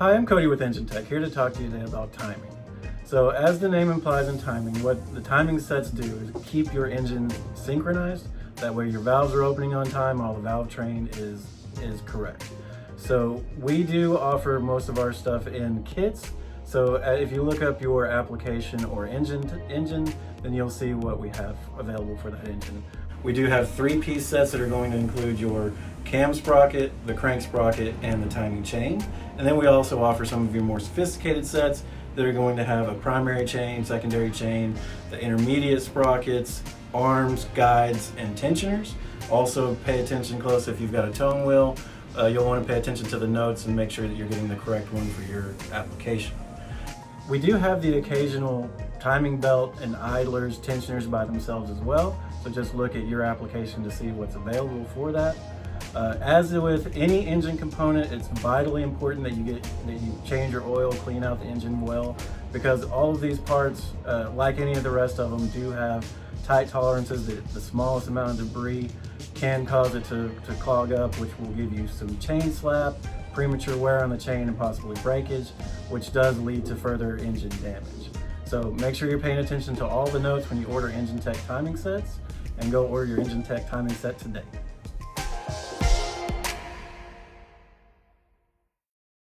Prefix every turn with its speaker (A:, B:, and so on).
A: Hi, I'm Cody with Engine Tech, here to talk to you today about timing. So as the name implies in timing, what the timing sets do is keep your engine synchronized. That way your valves are opening on time, all the valve train is correct. So we do offer most of our stuff in kits. So if you look up your application or engine, then you'll see what we have available for that engine. We do have 3-piece sets that are going to include your cam sprocket, the crank sprocket, and the timing chain. And then we also offer some of your more sophisticated sets that are going to have a primary chain, secondary chain, the intermediate sprockets, arms, guides, and tensioners. Also pay attention close if you've got a tone wheel. You'll want to pay attention to the notes and make sure that you're getting the correct one for your application. We do have the occasional timing belt and idlers, tensioners by themselves as well. So just look at your application to see what's available for that. As with any engine component, it's vitally important that you change your oil, clean out the engine well, because all of these parts, like any of the rest of them, do have tight tolerances that the smallest amount of debris can cause it to clog up, which will give you some chain slap, premature wear on the chain, and possibly breakage, which does lead to further engine damage. So make sure you're paying attention to all the notes when you order Engine Tech timing sets, and go order your Engine Tech timing set today.